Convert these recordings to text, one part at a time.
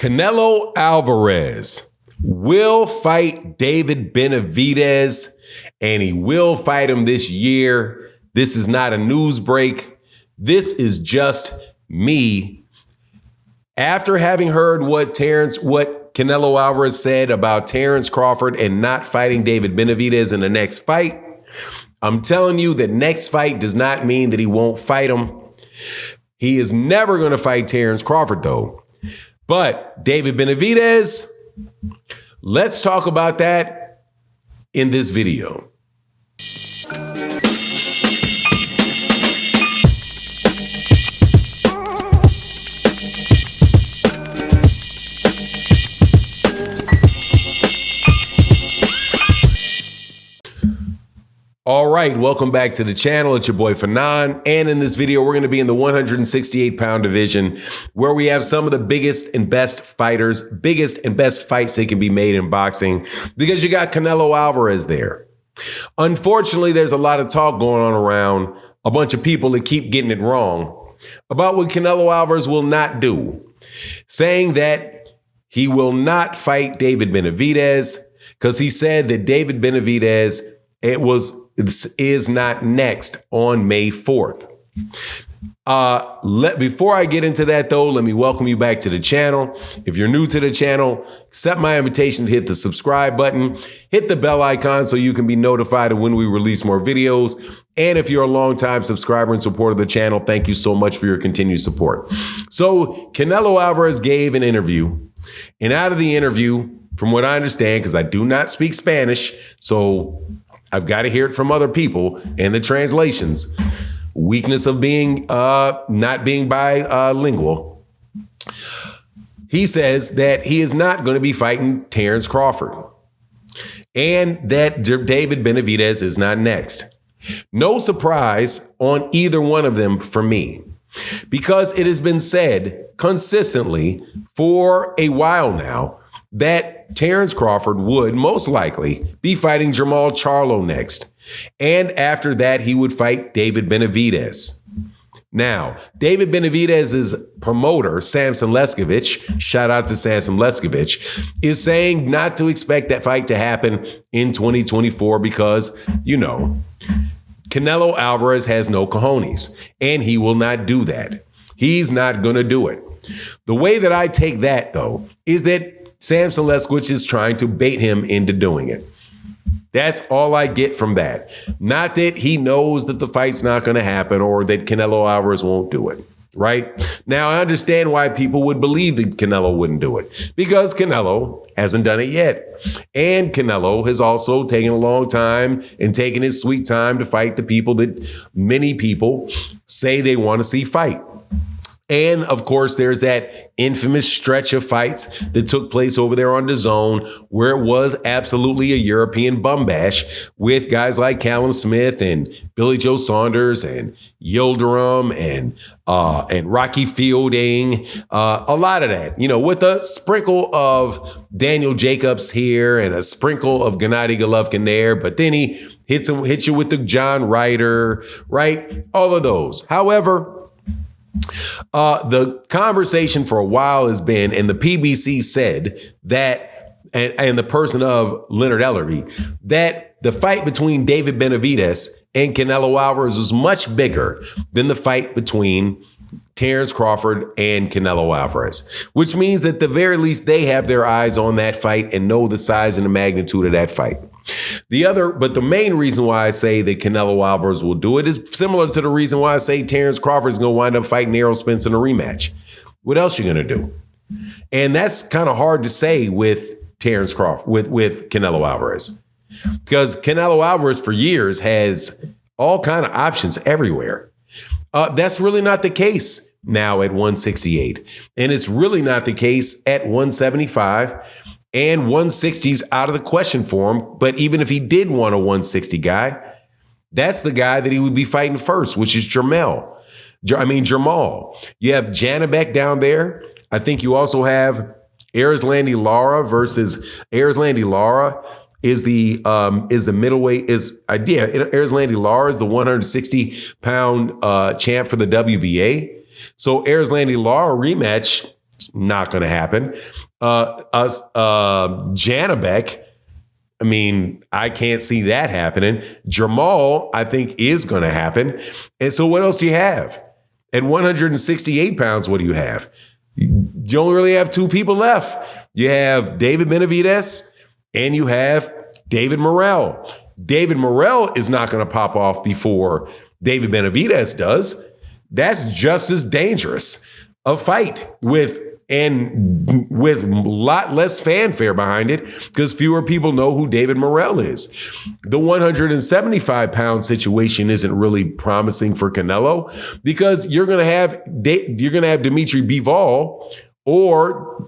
Canelo Alvarez will fight David Benavidez, and he will fight him this year. This is not a news break. This is just me. After having heard what Canelo Alvarez said about Terrence Crawford and not fighting David Benavidez in the next fight, I'm telling you that next fight does not mean that he won't fight him. He is never going to fight Terrence Crawford, though. But David Benavidez, let's talk about that in this video. All right, welcome back to the channel. It's your boy Fanon, and in this video, we're going to be in the 168-pound division, where we have some of the biggest and best fighters, biggest and best fights that can be made in boxing, because you got Canelo Alvarez there. Unfortunately, there's a lot of talk going on around a bunch of people that keep getting it wrong about what Canelo Alvarez will not do, saying that he will not fight David Benavidez because he said that David Benavidez is not next on May 4th. Before I get into that, though, let me welcome you back to the channel. If you're new to the channel, accept my invitation to hit the subscribe button, hit the bell icon so you can be notified of when we release more videos. And if you're a longtime subscriber and supporter of the channel, thank you so much for your continued support. So Canelo Alvarez gave an interview, and out of the interview, from what I understand, because I do not speak Spanish, so I've got to hear it from other people and the translations. Weakness of being not being bilingual. He says that he is not going to be fighting Terrence Crawford and that David Benavidez is not next. No surprise on either one of them for me, because it has been said consistently for a while now that Terrence Crawford would most likely be fighting Jermall Charlo next. And after that, he would fight David Benavidez. Now, David Benavidez's promoter, Samson Leskovich, shout out to Samson Leskovich, is saying not to expect that fight to happen in 2024 because, you know, Canelo Alvarez has no cojones, and he will not do that. He's not going to do it. The way that I take that, though, is that Samson Leskovich is trying to bait him into doing it. That's all I get from that. Not that he knows that the fight's not going to happen or that Canelo Alvarez won't do it, right? Now, I understand why people would believe that Canelo wouldn't do it, because Canelo hasn't done it yet. And Canelo has also taken a long time and taken his sweet time to fight the people that many people say they want to see fight. And of course, there's that infamous stretch of fights that took place over there on DAZN, where it was absolutely a European bum bash with guys like Callum Smith and Billy Joe Saunders and Yildirim and Rocky Fielding. A lot of that, you know, with a sprinkle of Daniel Jacobs here and a sprinkle of Gennady Golovkin there. But then he hits you with the John Ryder, right? All of those. However, the conversation for a while has been, and the PBC said that, and the person of Leonard Ellerby, that the fight between David Benavidez and Canelo Alvarez was much bigger than the fight between Terrence Crawford and Canelo Alvarez, which means that at the very least they have their eyes on that fight and know the size and the magnitude of that fight. But the main reason why I say that Canelo Alvarez will do it is similar to the reason why I say Terrence Crawford is going to wind up fighting Errol Spence in a rematch. What else are you going to do? And that's kind of hard to say with Terrence Crawford, with Canelo Alvarez, because Canelo Alvarez for years has all kind of options everywhere. That's really not the case now at 168. And it's really not the case at 175. And 160's out of the question for him. But even if he did want a 160 guy, that's the guy that he would be fighting first, which is Jermall. You have Janibek down there. I think you also have Erislandy Lara versus Erislandy Lara is the middleweight Erislandy Lara is the 160-pound champ for the WBA. So Erislandy Lara rematch not going to happen. Janabek, I mean, I can't see that happening. Jamal, I think, is going to happen. And so what else do you have? At 168 pounds, what do you have? You don't really have two people left. You have David Benavidez and you have David Morrell. David Morrell is not going to pop off before David Benavidez does. That's just as dangerous a fight with a lot less fanfare behind it because fewer people know who David Morrell is. The 175-pound situation isn't really promising for Canelo because you're going to have Dimitri Bivol or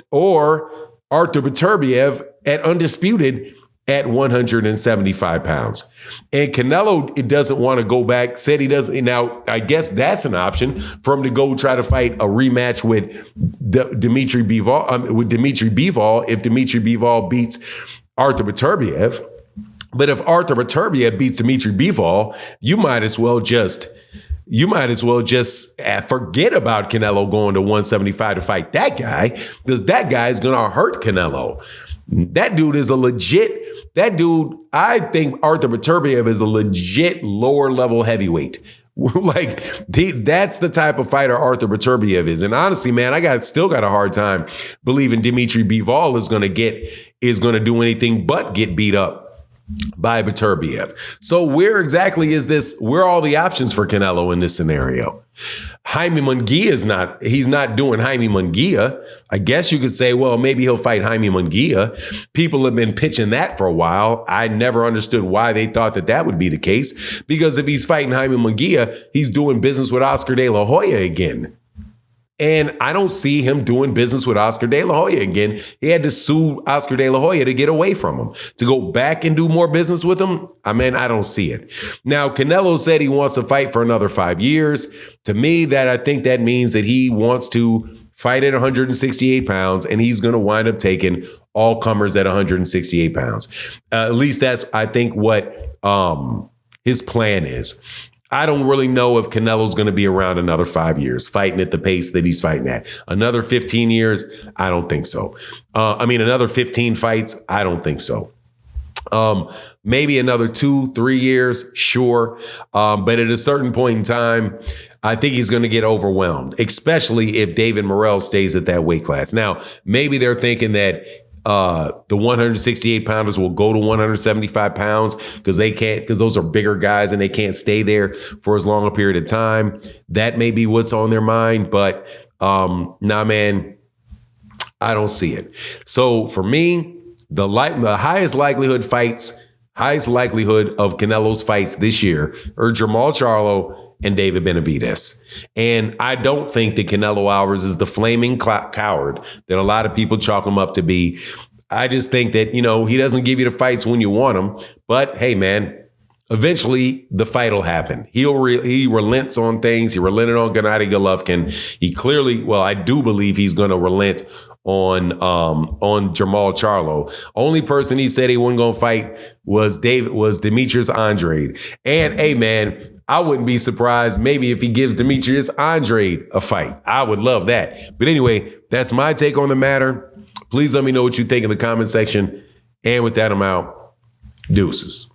Artur Beterbiev at undisputed at 175 pounds. And Canelo, it doesn't want to go back, said he doesn't. Now, I guess that's an option for him to go try to fight a rematch with Dimitri Bivol, if Dimitri Bivol beats Artur Beterbiev. But if Artur Beterbiev beats Dimitri Bivol, you might as well just forget about Canelo going to 175 to fight that guy, because that guy is going to hurt Canelo. That dude is I think Artur Beterbiev is a legit lower level heavyweight. That's the type of fighter Artur Beterbiev is. And honestly, man, I still got a hard time believing Dimitri Bivol is going to do anything but get beat up by Beterbiev. So where exactly is this? Where are all the options for Canelo in this scenario? Jaime Munguia he's not doing Jaime Munguia. I guess you could say, well, maybe he'll fight Jaime Munguia. People have been pitching that for a while. I never understood why they thought that would be the case, because if he's fighting Jaime Munguia, he's doing business with Oscar De La Hoya again. And I don't see him doing business with Oscar De La Hoya again. He had to sue Oscar De La Hoya to get away from him. To go back and do more business with him, I don't see it. Now, Canelo said he wants to fight for another 5 years. To me, I think that means that he wants to fight at 168 pounds, and he's going to wind up taking all comers at 168 pounds. At least that's, I think, what his plan is. I don't really know if Canelo's going to be around another 5 years fighting at the pace that he's fighting at. Another 15 years? I don't think so. Another 15 fights? I don't think so. Maybe another 2-3 years? Sure. But at a certain point in time, I think he's going to get overwhelmed, especially if David Morrell stays at that weight class. Now, maybe they're thinking that the 168 pounders will go to 175 pounds because those are bigger guys and they can't stay there for as long a period of time. That may be what's on their mind, but nah, man, I don't see it. So for me, the highest likelihood of Canelo's fights this year are Jamal Charlo and David Benavidez. And I don't think that Canelo Alvarez is the flaming coward that a lot of people chalk him up to be. I just think that, he doesn't give you the fights when you want them. But hey, man, eventually the fight will happen. He relents on things. He relented on Gennady Golovkin. He clearly, I do believe he's going to relent on Jamal Charlo. Only person he said he wasn't going to fight was Demetrius Andrade. And hey, man, I wouldn't be surprised maybe if he gives Demetrius Andrade a fight. I would love that. But anyway, that's my take on the matter. Please let me know what you think in the comment section. And with that, I'm out. Deuces.